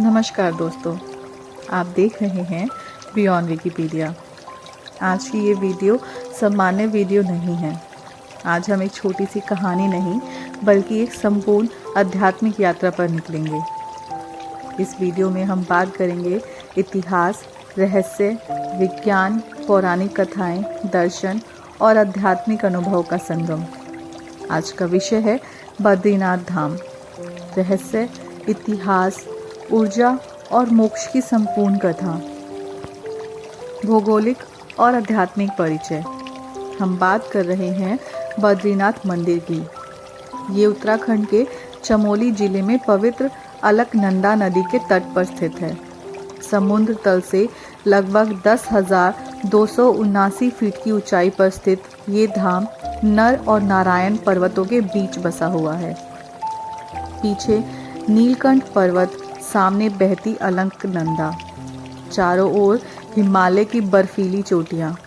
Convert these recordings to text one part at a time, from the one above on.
नमस्कार दोस्तों, आप देख रहे हैं बियॉन्ड विकिपीडिया। आज की ये वीडियो सामान्य वीडियो नहीं है। आज हम एक छोटी सी कहानी नहीं बल्कि एक संपूर्ण आध्यात्मिक यात्रा पर निकलेंगे। इस वीडियो में हम बात करेंगे इतिहास, रहस्य, विज्ञान, पौराणिक कथाएं, दर्शन और आध्यात्मिक अनुभव का संगम। आज का विषय है बद्रीनाथ धाम। रहस्य, इतिहास, ऊर्जा और मोक्ष की संपूर्ण कथा। भौगोलिक और आध्यात्मिक परिचय। हम बात कर रहे हैं बद्रीनाथ मंदिर की। ये उत्तराखंड के चमोली जिले में पवित्र अलकनंदा नदी के तट पर स्थित है। समुद्र तल से लगभग 10,279 फीट की ऊंचाई पर स्थित ये धाम नर और नारायण पर्वतों के बीच बसा हुआ है। पीछे नीलकंठ पर्वत, सामने बहती अलकनंदा, चारों ओर हिमालय की बर्फीली चोटियाँ।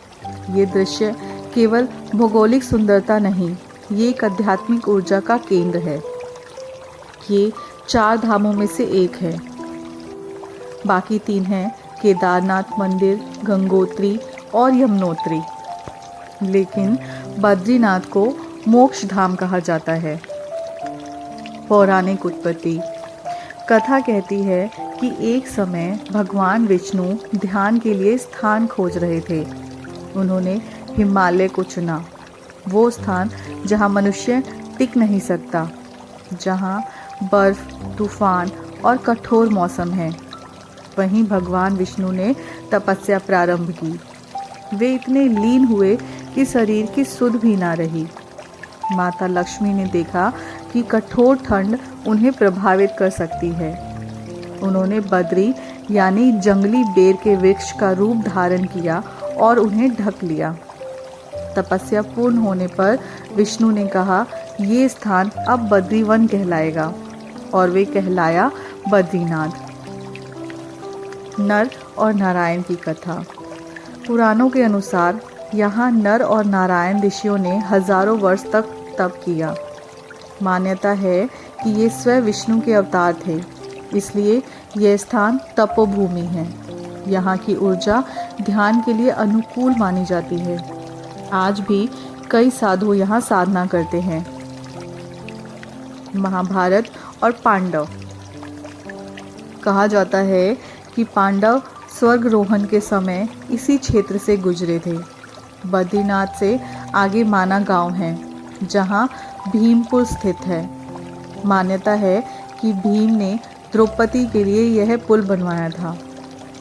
ये दृश्य केवल भौगोलिक सुंदरता नहीं, ये एक आध्यात्मिक ऊर्जा का केंद्र है। ये 4 धामों में से एक है। बाकी 3 हैं केदारनाथ मंदिर, गंगोत्री और यमुनोत्री। लेकिन बद्रीनाथ को मोक्ष धाम कहा जाता है। पौराणिक उत्पत्ति। कथा कहती है कि एक समय भगवान विष्णु ध्यान के लिए स्थान खोज रहे थे। उन्होंने हिमालय को चुना, वो स्थान जहाँ मनुष्य टिक नहीं सकता, जहाँ बर्फ, तूफान और कठोर मौसम है। वहीं भगवान विष्णु ने तपस्या प्रारंभ की। वे इतने लीन हुए कि शरीर की सुध भी ना रही। माता लक्ष्मी ने देखा कि कठोर ठंड उन्हें प्रभावित कर सकती है। उन्होंने बद्री यानी जंगली बेर के वृक्ष का रूप धारण किया और उन्हें ढक लिया। तपस्या पूर्ण होने पर विष्णु ने कहा, ये स्थान अब बद्रीवन कहलाएगा, और वे कहलाया बद्रीनाथ। नर और नारायण की कथा। पुराणों के अनुसार यहाँ नर और नारायण ऋषियों ने हजारों वर्ष तक तप किया। मान्यता है कि ये स्वयं विष्णु के अवतार थे, इसलिए यह स्थान तपोभूमि है। यहाँ की ऊर्जा ध्यान के लिए अनुकूल मानी जाती है। आज भी कई साधु यहाँ साधना करते हैं। महाभारत और पांडव। कहा जाता है कि पांडव स्वर्गरोहण के समय इसी क्षेत्र से गुजरे थे। बद्रीनाथ से आगे माना गांव है, जहाँ भीमपुर स्थित है। मान्यता है कि भीम ने द्रौपदी के लिए यह पुल बनवाया था।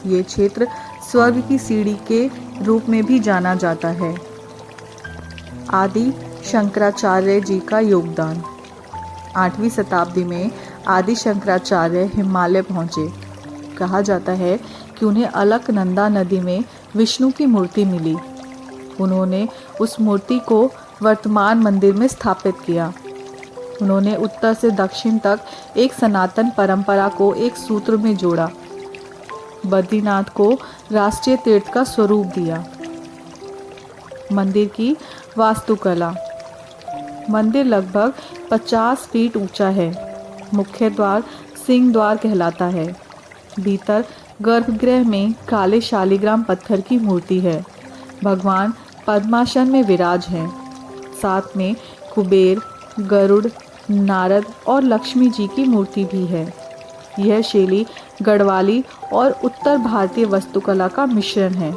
ये क्षेत्र स्वर्ग की सीढ़ी के रूप में भी जाना जाता है। आदि शंकराचार्य जी का योगदान। 8वीं शताब्दी में आदि शंकराचार्य हिमालय पहुँचे। कहा जाता है कि उन्हें अलकनंदा नदी में विष्णु की मूर्ति मिली। उन्होंने उस मूर्ति को वर्तमान मंदिर में स्थापित किया। उन्होंने उत्तर से दक्षिण तक एक सनातन परंपरा को एक सूत्र में जोड़ा। बद्रीनाथ को राष्ट्रीय तीर्थ का स्वरूप दिया। मंदिर की वास्तुकला। मंदिर लगभग 50 फीट ऊंचा है। मुख्य द्वार सिंह द्वार कहलाता है। भीतर गर्भगृह में काले शालिग्राम पत्थर की मूर्ति है। भगवान पद्मासन में विराज हैं। साथ में कुबेर, गरुड़, नारद और लक्ष्मी जी की मूर्ति भी है। यह शैली गढ़वाली और उत्तर भारतीय वास्तुकला का मिश्रण है।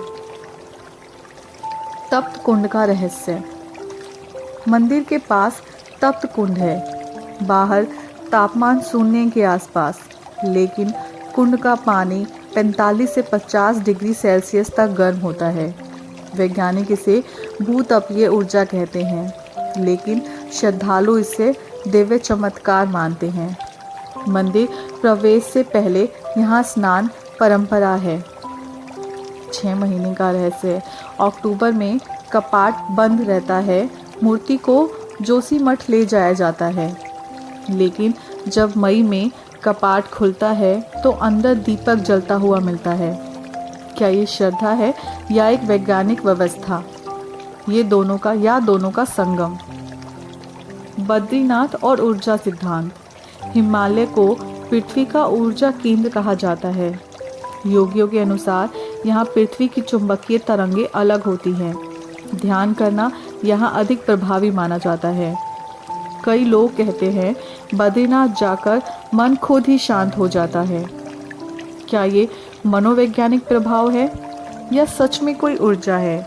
तप्त कुंड का रहस्य। मंदिर के पास तप्त कुंड है। बाहर तापमान शून्य के आसपास, लेकिन कुंड का पानी 45 से 50 डिग्री सेल्सियस तक गर्म होता है। वैज्ञानिक इसे भूतपीय ऊर्जा कहते हैं, लेकिन श्रद्धालु इसे दिव्य चमत्कार मानते हैं। मंदिर प्रवेश से पहले यहाँ स्नान परंपरा है। 6 महीने का रहस्य। अक्टूबर में कपाट बंद रहता है। मूर्ति को जोशीमठ ले जाया जाता है, लेकिन जब मई में कपाट खुलता है तो अंदर दीपक जलता हुआ मिलता है। क्या ये श्रद्धा है या एक वैज्ञानिक व्यवस्था? ये दोनों का संगम। बद्रीनाथ और ऊर्जा सिद्धांत। हिमालय को पृथ्वी का ऊर्जा केंद्र कहा जाता है। योगियों के अनुसार यहाँ पृथ्वी की चुंबकीय तरंगे अलग होती हैं। ध्यान करना यहाँ अधिक प्रभावी माना जाता है। कई लोग कहते हैं बद्रीनाथ जाकर मन खुद ही शांत हो जाता है। क्या ये मनोवैज्ञानिक प्रभाव है या सच में कोई ऊर्जा है?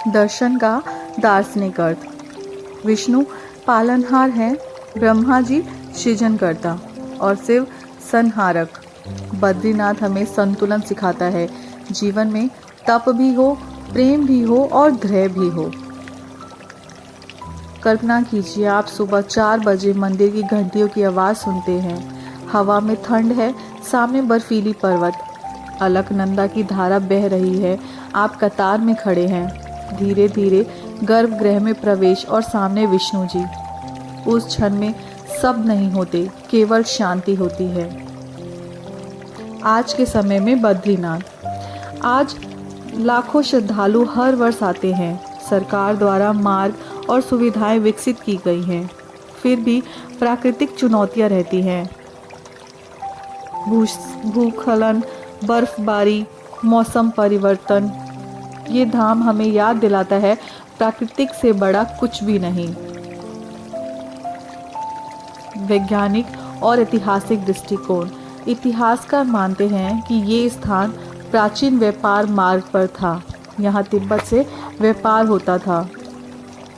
दर्शन का दार्शनिक अर्थ। विष्णु पालनहार हैं, ब्रह्मा जी सृजनकर्ता और शिव संहारक। बद्रीनाथ हमें संतुलन सिखाता है। जीवन में तप भी हो, प्रेम भी हो और धैर्य भी हो। कल्पना कीजिए आप सुबह 4 बजे मंदिर की घंटियों की आवाज़ सुनते हैं। हवा में ठंड है, सामने बर्फीली पर्वत, अलकनंदा की धारा बह रही है। आप कतार में खड़े हैं। धीरे धीरे गर्भगृह में प्रवेश और सामने विष्णु जी। उस क्षण में शब्द नहीं होते, केवल शांति होती है। आज के समय में बद्रीनाथ। आज लाखों श्रद्धालु हर वर्ष आते हैं। सरकार द्वारा मार्ग और सुविधाएं विकसित की गई हैं, फिर भी प्राकृतिक चुनौतियां रहती हैं। भूस्खलन, बर्फबारी, मौसम परिवर्तन। ये धाम हमें याद दिलाता है प्राकृतिक से बड़ा कुछ भी नहीं। वैज्ञानिक और ऐतिहासिक दृष्टिकोण। इतिहासकार मानते हैं कि ये स्थान प्राचीन व्यापार मार्ग पर था। यहाँ तिब्बत से व्यापार होता था।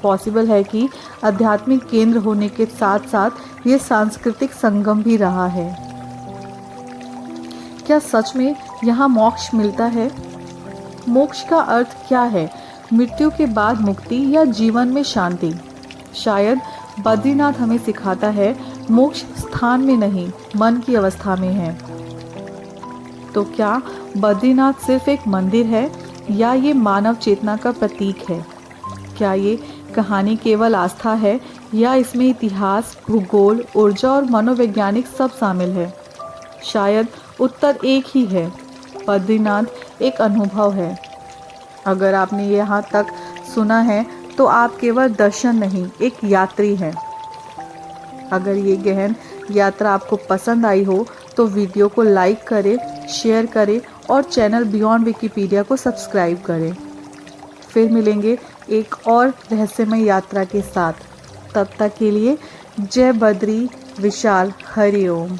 पॉसिबल है कि आध्यात्मिक केंद्र होने के साथ साथ ये सांस्कृतिक संगम भी रहा है। क्या सच में यहाँ मोक्ष मिलता है? मोक्ष का अर्थ क्या है? मृत्यु के बाद मुक्ति या जीवन में शांति? शायद बद्रीनाथ हमें सिखाता है मोक्ष स्थान में नहीं, मन की अवस्था में है। तो क्या बद्रीनाथ सिर्फ एक मंदिर है या ये मानव चेतना का प्रतीक है? क्या ये कहानी केवल आस्था है या इसमें इतिहास, भूगोल, ऊर्जा और मनोवैज्ञानिक सब शामिल है? शायद उत्तर एक ही है। बद्रीनाथ एक अनुभव है। अगर आपने यहाँ तक सुना है तो आप केवल दर्शन नहीं, एक यात्री हैं। अगर ये गहन यात्रा आपको पसंद आई हो तो वीडियो को लाइक करें, शेयर करें और चैनल बियॉन्ड विकिपीडिया को सब्सक्राइब करें। फिर मिलेंगे एक और रहस्यमय यात्रा के साथ। तब तक के लिए जय बद्री विशाल, हरि ओम।